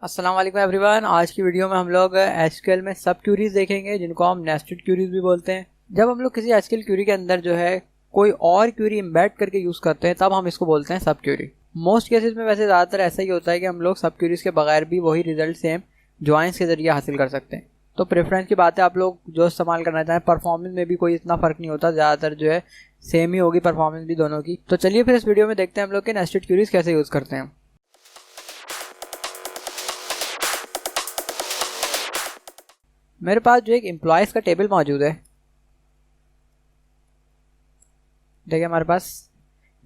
अस्सलाम वालेकुम एवरीवन। आज की वीडियो में हम लोग एसक्यूएल में सब क्यूरीज देखेंगे जिनको हम नेस्टेड क्यूरीज भी बोलते हैं। जब हम लोग किसी एसक्यूएल क्यूरी के अंदर जो है कोई और क्यूरी इम्बेड करके यूज़ करते हैं तब हम इसको बोलते हैं सब क्यूरी। मोस्ट केसेस में वैसे ज़्यादातर ऐसा ही होता है कि हम लोग सब क्यूरीज के बगैर भी वही रिजल्ट सेम ज्वाइंस के ज़रिए हासिल कर सकते हैं। तो प्रेफरेंस की बात है, आप लोग जो इस्तेमाल करना चाहें। परफॉर्मेंस में भी कोई इतना फ़र्क नहीं होता, ज़्यादातर जो है सेम ही होगी परफॉर्मेंस भी दोनों की। तो चलिए फिर इस वीडियो में देखते हैं हम लोग के नेस्टेड क्यूरीज कैसे यूज़ करते हैं। मेरे पास जो एक एम्प्लॉयज़ का टेबल मौजूद है, देखिए हमारे पास।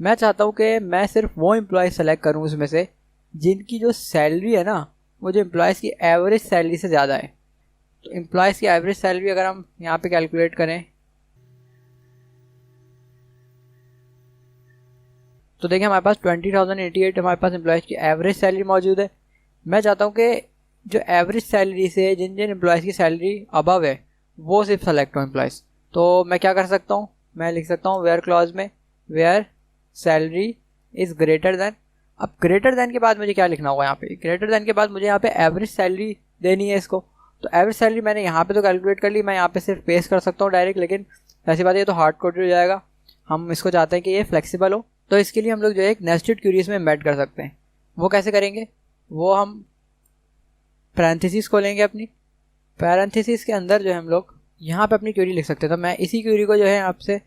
मैं चाहता हूँ कि मैं सिर्फ वो एम्प्लॉय सेलेक्ट करूँ उसमें से जिनकी जो सैलरी है ना, वो जो एम्प्लॉयज़ की एवरेज सैलरी से ज़्यादा है। तो एम्प्लॉयज़ की एवरेज सैलरी अगर हम यहाँ पे कैलकुलेट करें तो देखिए हमारे पास 20,088 हमारे पास एम्प्लॉयज़ की एवरेज सैलरी मौजूद है। मैं चाहता हूँ कि जो एवरेज सैलरी से जिन जिन एम्प्लॉयज़ की सैलरी अबव है वो सिर्फ सेलेक्ट हो एम्प्लॉयज़। तो मैं क्या कर सकता हूँ, मैं लिख सकता हूँ वेयर क्लॉज में where salary is greater than. अब ग्रेटर दैन के बाद मुझे क्या लिखना होगा, यहाँ पे ग्रेटर दैन के बाद मुझे यहाँ पे एवरेज सैलरी देनी है इसको। तो एवरेज सैलरी मैंने यहाँ पे तो कैलकुलेट कर ली, मैं यहाँ पे सिर्फ पेस्ट कर सकता हूँ डायरेक्ट, लेकिन ऐसी बात है ये तो हार्ड कोडेड हो जाएगा। हम इसको चाहते हैं कि ये फ्लेक्सिबल हो, तो इसके लिए हम लोग जो है एक नेस्टेड क्यूरीज में एम्बेड कर सकते हैं। वो कैसे करेंगे, वो हम पैरेंथेसिस खोलेंगे। अपनी पैरेंथेसिस के अंदर जो है हम लोग यहाँ पे अपनी क्यूरी लिख सकते हैं। तो मैं इसी क्यूरी को जो है आपसे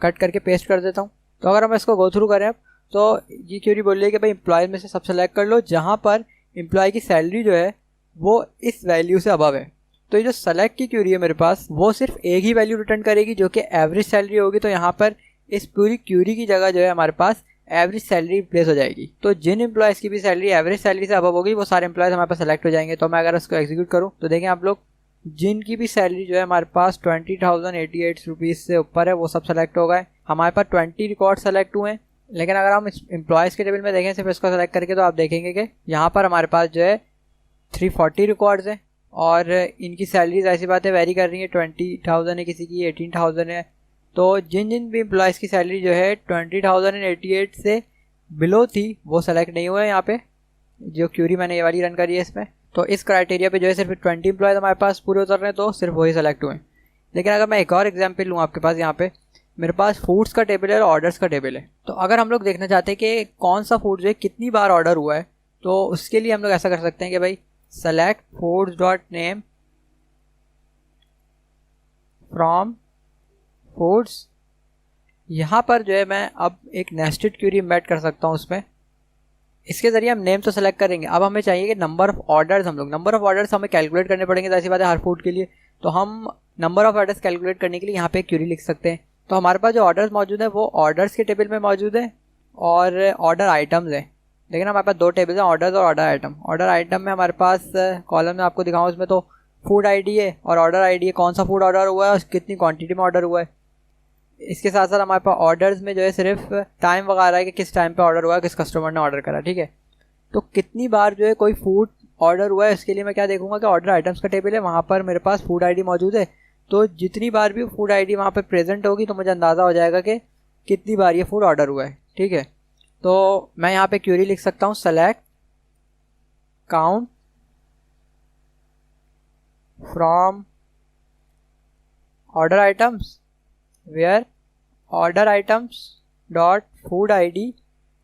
कट करके पेस्ट कर देता हूँ। तो अगर हम इसको गो थ्रू करें अब, तो ये क्यूरी बोल रही है कि भाई एम्प्लॉय में से सब सेलेक्ट कर लो जहाँ पर एम्प्लॉय की सैलरी जो है वो इस वैल्यू से अबव है। तो ये जो सेलेक्ट की क्यूरी है मेरे पास, वो सिर्फ एक ही वैल्यू रिटर्न करेगी जो कि एवरेज सैलरी होगी। तो यहाँ पर इस पूरी क्यूरी की जगह जो है हमारे पास एवरेज सैलरी प्लेस हो जाएगी। तो जिन एम्प्लॉयज़ की भी सैलरी एवरेज सैलरी से अबव होगी वो सारे एम्प्लॉयज़ हमारे पास सेलेक्ट हो जाएंगे। तो मैं अगर इसको एग्जीक्यूट करूँ तो देखें आप लोग, जिनकी भी सैलरी जो है हमारे पास 20,088 रुपीज़ से ऊपर है वो सब सेलेक्ट हो गए। हमारे पास 20 रिकॉर्ड सेलेक्ट हुए हैं। लेकिन अगर हम एम्प्लॉयज़ के टेबल में देखें सिर्फ इसको सेलेक्ट करके, तो आप देखेंगे कि यहाँ पर हमारे पास जो है 340 रिकॉर्ड्स हैं और इनकी सैलरीज ऐसी बात है वेरी कर रही है। 20,000 है, किसी की 18,000 है। तो जिन जिन भी एम्प्लॉयज़ की सैलरी जो है 20,088 से बिलो थी वो सेलेक्ट नहीं हुए यहाँ पे, जो क्यूरी मैंने ये वाली रन करी है इसमें। तो इस क्राइटेरिया पे जो है सिर्फ 20 एम्प्लॉयज़ हमारे पास पूरे उतर रहे हैं, तो सिर्फ वही सेलेक्ट हुए। लेकिन अगर मैं एक और एग्जाम्पल लूँ आपके पास, यहाँ पे मेरे पास फूड्स का टेबल है और ऑर्डर्स का टेबल है। तो अगर हम लोग देखना चाहते हैं कि कौन सा फूड जो है कितनी बार ऑर्डर हुआ है, तो उसके लिए हम लोग ऐसा कर सकते हैं कि भाई select foods dot name from foods. यहाँ पर जो है मैं अब एक नेस्टेड क्यूरी एम्बेड कर सकता हूँ उसमें। इसके ज़रिए हम नेम तो सेलेक्ट करेंगे, अब हमें चाहिए कि नंबर ऑफ़ ऑर्डर्स, हम लोग नंबर ऑफ़ ऑर्डर्स हमें कैलकुलेट करने पड़ेंगे। तो ऐसी बात है हर फूड के लिए, तो हम नंबर ऑफ़ ऑर्डर्स कैलकुलेट करने के लिए यहाँ पे एक क्यूरी लिख सकते हैं। तो हमारे पास जो ऑर्डर्स मौजूद है वो ऑर्डर्स के टेबल में मौजूद है और ऑर्डर आइटम्स है। लेकिन हमारे पास दो टेबल हैं, ऑर्डर्स और ऑर्डर आइटम। ऑर्डर आइटम में हमारे पास कॉलम में आपको दिखाऊँ, उसमें तो फूड आईडी है और ऑर्डर आईडी है, कौन सा फूड ऑर्डर हुआ है और कितनी क्वांटिटी में ऑर्डर हुआ है। इसके साथ साथ हमारे पास ऑर्डर्स में जो है सिर्फ टाइम वगैरह है कि किस टाइम पे ऑर्डर हुआ है, किस कस्टमर ने ऑर्डर करा, ठीक है। तो कितनी बार जो है कोई फूड ऑर्डर हुआ है, इसके लिए मैं क्या देखूंगा कि ऑर्डर आइटम्स का टेबल है, वहाँ पर मेरे पास फूड आईडी मौजूद है। तो जितनी बार भी फूड आईडी वहाँ पर प्रेजेंट होगी तो मुझे अंदाज़ा हो जाएगा कि कितनी बार ये फूड ऑर्डर हुआ है, ठीक है। तो मैं यहाँ पे क्यूरी लिख सकता हूँ select count from order items where order items dot food ID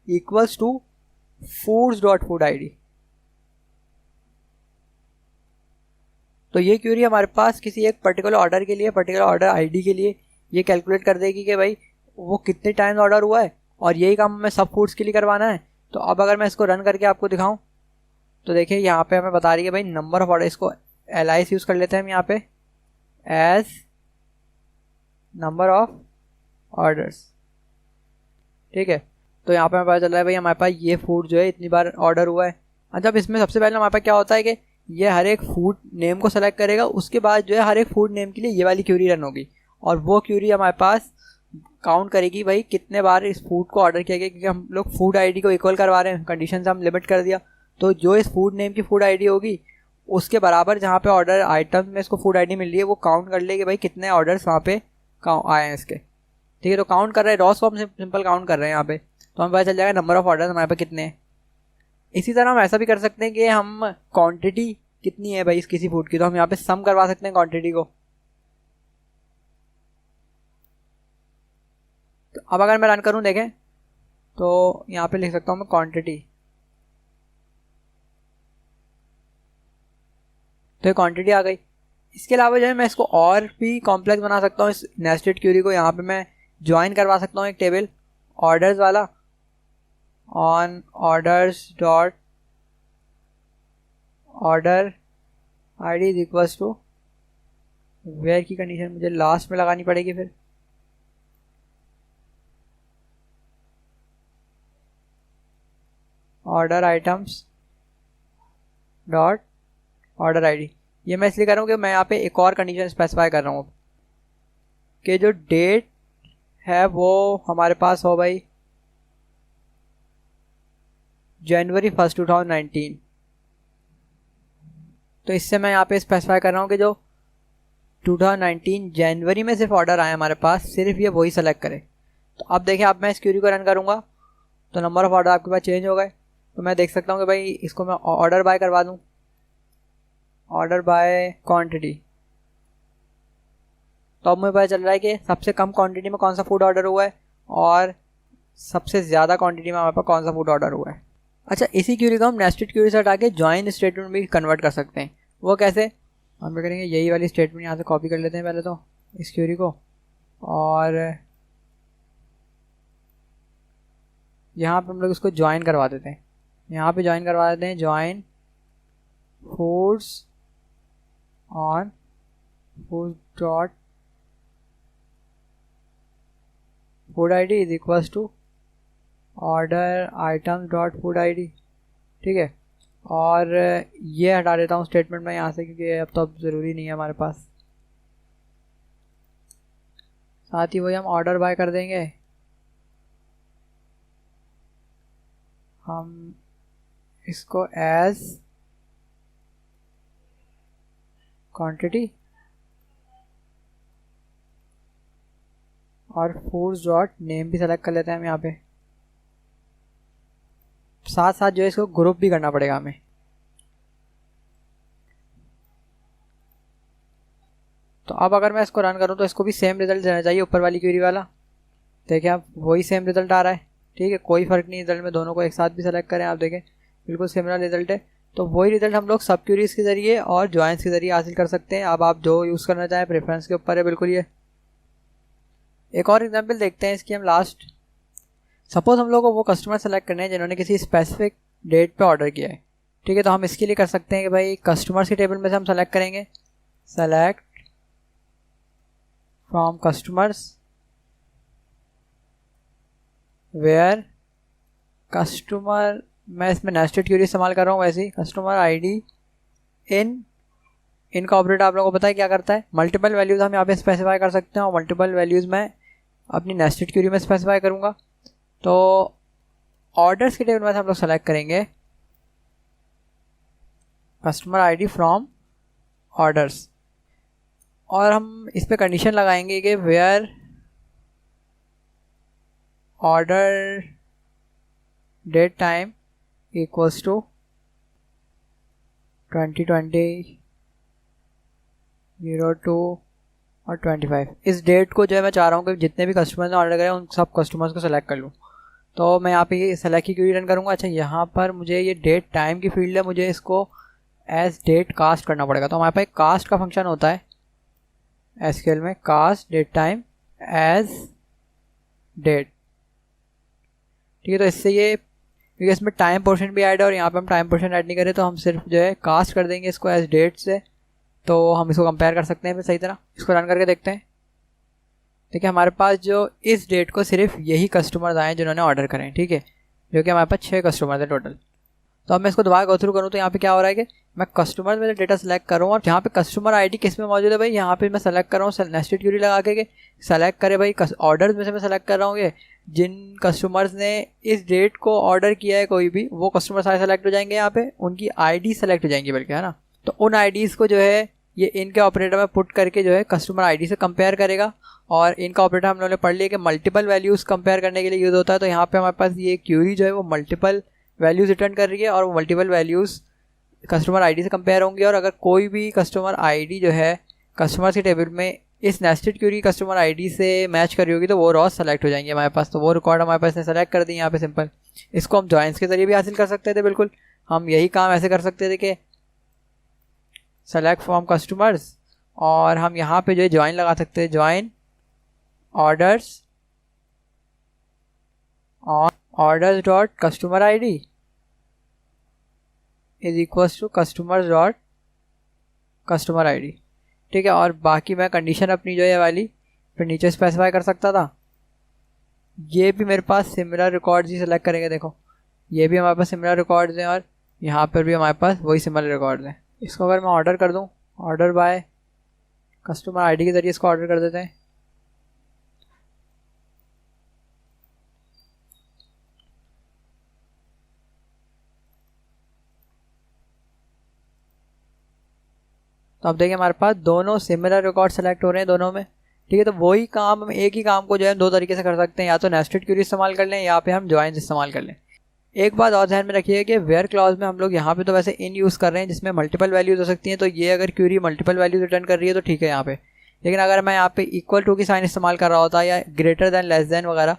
equals to foods dot food ID. तो ये क्यूरी हमारे पास किसी एक पर्टिकुलर ऑर्डर के लिए, पर्टिकुलर ऑर्डर आईडी के लिए ये कैलकुलेट कर देगी कि भाई वो कितने टाइम ऑर्डर हुआ है और यही काम हमें सब फूड्स के लिए करवाना है। तो अब अगर मैं इसको रन करके आपको दिखाऊं तो देखिए यहाँ पे हमें बता रही है भाई नंबर ऑफ ऑर्डर, इसको एलआईएस यूज़ कर लेते हैं हम यहाँ पे एज नंबर ऑफ ऑर्डर्स, ठीक है। तो यहाँ पे हमें पता चल रहा है भाई हमारे पास ये फूड जो है इतनी बार ऑर्डर हुआ है। अच्छा, अब इसमें सबसे पहले हमारे पास क्या होता है कि ये हर एक फूड नेम को सेलेक्ट करेगा, उसके बाद जो है हर एक फूड नेम के लिए ये वाली क्यूरी रन होगी और वो क्यूरी हमारे पास काउंट करेगी भाई कितने बार इस फूड को ऑर्डर किया गया, क्योंकि हम लोग फूड आईडी को इक्वल करवा रहे हैं, कंडीशन से हम लिमिट कर दिया। तो जो इस फूड नेम की फूड आईडी होगी उसके बराबर जहाँ पे ऑर्डर आइटम में इसको फूड आईडी मिल रही है वो काउंट कर लेगी भाई कितने ऑर्डर्स वहाँ पे आए हैं इसके, ठीक है। तो काउंट कर रहे हैं, रॉस को हम सिंपल काउंट कर रहे हैं यहाँ पे, तो हमें पता चल जाएगा नंबर ऑफ ऑर्डर्स हमारे पे कितने हैं। इसी तरह हम ऐसा भी कर सकते हैं कि हम क्वांटिटी कितनी है भाई इस किसी फूड की, तो हम यहाँ पे सम करवा सकते हैं क्वांटिटी को। तो अब अगर मैं रन करूँ देखें तो यहाँ पे लिख सकता हूँ मैं क्वांटिटी, तो ये क्वांटिटी आ गई। इसके अलावा जो है मैं इसको और भी कॉम्प्लेक्स बना सकता हूँ इस नेस्टेड क्यूरी को। यहाँ पे मैं ज्वाइन करवा सकता हूँ एक टेबल ऑर्डर्स वाला, on orders dot order ID is equals to where की कंडीशन मुझे लास्ट में लगानी पड़ेगी, फिर order items dot order ID. ये मैं इसलिए कर रहा हूँ कि मैं यहाँ पे एक और कंडीशन स्पेसिफाई कर रहा हूँ कि जो डेट है वो हमारे पास हो भाई जनवरी 1 2019। तो इससे मैं यहाँ पे स्पेसिफाई कर रहा हूँ कि जो 2019 जनवरी में सिर्फ ऑर्डर आए हमारे पास, सिर्फ ये वही सेलेक्ट करे। तो अब देखिए, अब मैं इस क्यूरी को रन करूँगा तो नंबर ऑफ ऑर्डर आपके पास चेंज हो गए। तो मैं देख सकता हूँ कि भाई इसको मैं ऑर्डर बाय करवा दूँ, ऑर्डर बाय क्वांटिटी। तो अब मुझे पता चल रहा है कि सबसे कम क्वांटिटी में कौन सा फूड ऑर्डर हुआ है और सबसे ज़्यादा क्वांटिटी में हमारे पास कौन सा फूड ऑर्डर हुआ है। अच्छा, इसी क्यूरी को हम नेस्टेड क्यूरी से हटा के जॉइन स्टेटमेंट में भी कन्वर्ट कर सकते हैं। वो कैसे? हम क्या करेंगे, यही वाली स्टेटमेंट यहाँ से कॉपी कर लेते हैं पहले तो इस क्यूरी को, और यहाँ पे हम लोग इसको ज्वाइन करवा देते हैं। यहाँ पे ज्वाइन करवा देते हैं, join foods on food dot food I D is equals to order items dot food I D. ठीक है, और ये हटा देता हूँ स्टेटमेंट में यहाँ से, क्योंकि अब तो अब ज़रूरी नहीं है हमारे पास। साथ ही वही हम ऑर्डर बाय कर देंगे, हम इसको एज क्वांटिटी और फूड्स डॉट नेम भी सेलेक्ट कर लेते हैं हम यहाँ पे। साथ साथ जो है इसको ग्रुप भी करना पड़ेगा हमें। तो अब अगर मैं इसको रन करूँ तो इसको भी सेम रिजल्ट देना चाहिए, ऊपर वाली क्वेरी वाला। देखिए आप, वही सेम रिजल्ट आ रहा है। ठीक है, कोई फ़र्क नहीं रिजल्ट में, दोनों को एक साथ भी सेलेक्ट करें आप देखें बिल्कुल सिमिलर रिजल्ट है। तो वही रिजल्ट हम लोग सब क्यूरीज के ज़रिए और जॉइंस के ज़रिए हासिल कर सकते हैं। अब आप जो यूज़ करना चाहें, प्रेफरेंस के ऊपर है बिल्कुल। ये एक और एग्जांपल देखते हैं इसकी हम लास्ट। सपोज हम लोग को वो कस्टमर सेलेक्ट करने हैं जिन्होंने किसी स्पेसिफिक डेट पे ऑर्डर किया है। ठीक है, तो हम इसके लिए कर सकते हैं कि भाई कस्टमर्स के टेबल में से हम सेलेक्ट करेंगे, select from customers where customer, मैं इसमें नेस्टेड क्यूरी इस्तेमाल कर रहा हूँ वैसे ही, कस्टमर आईडी इन का ऑपरेटर आप लोगों को पता है क्या करता है, मल्टीपल वैल्यूज़ हम यहाँ पे स्पेसिफाई कर सकते हैं और मल्टीपल वैल्यूज़ मैं अपनी नेस्टेड क्यूरी में स्पेसिफाई करूँगा। तो ऑर्डर्स के टेबल में हम लोग सेलेक्ट करेंगे कस्टमर आईडी फ्रॉम ऑर्डर्स, और हम इस पे कंडीशन लगाएंगे कि where order date time equals to 2020 02 और 25। इस डेट को जो है मैं चाह रहा हूँ कि जितने भी कस्टमर्स ने ऑर्डर करें उन सब कस्टमर्स को सेलेक्ट कर लूँ। तो मैं यहाँ पे ये सेलेक्ट की क्वेरी रन करूँगा। अच्छा, यहाँ पर मुझे ये डेट टाइम की फील्ड है, मुझे इसको एज डेट कास्ट करना पड़ेगा। तो हमारे पास एक कास्ट का फंक्शन होता है एसक्यूएल में, cast date time as date. ठीक है, तो इससे ये, क्योंकि इसमें टाइम पोर्शन भी ऐड है और यहाँ पे हम टाइम पोर्शन ऐड नहीं करें, तो हम सिर्फ जो है कास्ट कर देंगे इसको एज डेट से। तो हम इसको कंपेयर कर सकते हैं फिर सही तरह। इसको रन करके देखते हैं। देखिए, हमारे पास जो इस डेट को सिर्फ यही कस्टमर्स आए हैं जिन्होंने ऑर्डर करें। ठीक है, जो कि हमारे पास 6 कस्टमर्स हैं टोटल। तो अब मैं इसको दोबारा गो थ्रू करूँ तो यहाँ पे क्या हो रहा है कि मैं कस्टमर में डेटा सेलेक्ट करूँ, और जहाँ पे कस्टमर आईडी किस में मौजूद है भाई, यहाँ पे मैं सेलेक्ट कर रहा हूँ नेस्टेड क्यूरी लगा के सेलेक्ट करे भाई ऑर्डर्स में से मैं सेलेक्ट कर रहा हूँ। ये जिन कस्टमर्स ने इस डेट को ऑर्डर किया है कोई भी, वो कस्टमर सारे सेलेक्ट हो जाएंगे, यहाँ पे उनकी आईडी सेलेक्ट हो जाएंगी बल्कि, है ना। तो उन आईडीज़ को जो है ये इनके ऑपरेटर में पुट करके जो है कस्टमर आईडी से कंपेयर करेगा। और इनका ऑपरेटर हम लोगों ने पढ़ लिया कि मल्टीपल वैल्यूज़ कंपेयर करने के लिए यूज़ होता है। तो यहाँ पे हमारे पास ये क्यूरी जो है वो मल्टीपल वैल्यूज़ रिटर्न कर रही है और वो मल्टीपल वैल्यूज़ कस्टमर आईडी से कंपेयर होंगी। और अगर कोई भी कस्टमर आईडी जो है कस्टमर के टेबल में इस नेस्टेड क्यूरी कस्टमर आईडी से मैच कर रही होगी तो वो रॉस सेलेक्ट हो जाएंगे हमारे पास। तो वो रिकॉर्ड हमारे पास ने सेलेक्ट कर दी यहाँ पे सिंपल। इसको हम जॉइंस के ज़रिए भी हासिल कर सकते थे, बिल्कुल हम यही काम ऐसे कर सकते थे कि सेलेक्ट फ्रॉम कस्टमर्स और हम यहाँ पे जो है जॉइन लगा सकते हैं, जॉइन ऑर्डर्स और orders dot customer ID is equals to customers dot customer ID. ठीक है, और बाकी मैं कंडीशन अपनी जो है वाली फिर नीचे स्पेसिफाई कर सकता था। ये भी मेरे पास सिमिलर रिकॉर्ड्स ही सिलेक्ट करेंगे, देखो ये भी हमारे पास सिमिलर रिकॉर्ड्स हैं और यहाँ पर भी हमारे पास वही सिमिलर रिकॉर्ड्स हैं। इसको अगर मैं ऑर्डर कर दूँ, ऑर्डर बाय कस्टमर आईडी के ज़रिए इसको ऑर्डर कर देते हैं। तो अब देखिए हमारे पास दोनों सिमिलर रिकॉर्ड सेलेक्ट हो रहे हैं दोनों में। ठीक है, तो वही काम हम एक ही काम को जो है दो तरीके से कर सकते हैं, या तो नेस्टेड क्यूरी इस्तेमाल कर लें या पे हम जॉइंस इस्तेमाल कर लें। एक बात और ध्यान में रखिए कि वेयर क्लॉज में हम लोग यहाँ पे तो वैसे इन यूज़ कर रहे हैं जिसमें मल्टीपल वैल्यूज हो सकती हैं। तो ये अगर क्यूरी मल्टीपल वैल्यूज रिटर्न कर रही है तो ठीक है यहाँ पे, लेकिन अगर मैं यहाँ पे इक्वल टू की साइन इस्तेमाल कर रहा होता या ग्रेटर दैन लेस दैन वगैरह,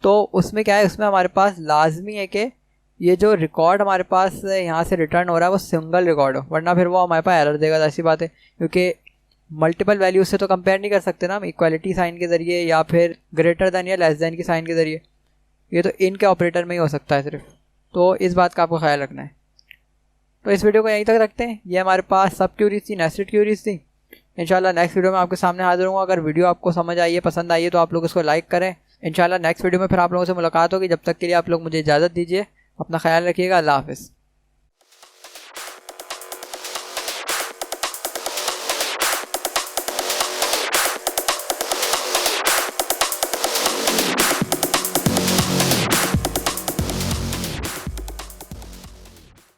तो उसमें क्या है, उसमें हमारे पास लाजमी है कि ये जो रिकॉर्ड हमारे पास यहाँ से रिटर्न हो रहा है वो सिंगल रिकॉर्ड हो, वरना फिर वो हमारे पास एरर देगा। ऐसी बात है, क्योंकि मल्टीपल वैल्यूज से तो कंपेयर नहीं कर सकते ना हम इक्वालिटी साइन के ज़रिए या फिर ग्रेटर दैन या लेस दैन की साइन के ज़रिए। ये तो इनके ऑपरेटर में ही हो सकता है सिर्फ, तो इस बात का आपको ख्याल रखना है। तो इस वीडियो को यहीं तक रखते हैं। ये हमारे पास सब क्यूरीज थी, नेस्टेड क्यूरीज थी। इंशाल्लाह नेक्स्ट वीडियो में आपके सामने हाजिर हूँ। अगर वीडियो आपको समझ आई है, पसंद आई है, तो आप लोग इसको लाइक करें। इंशाल्लाह नेक्स्ट वीडियो में फिर आप लोगों से मुलाकात होगी। जब तक के लिए आप लोग मुझे इजाज़त दीजिए, अपना ख्याल रखिएगा। अल्लाह हाफ़िज़।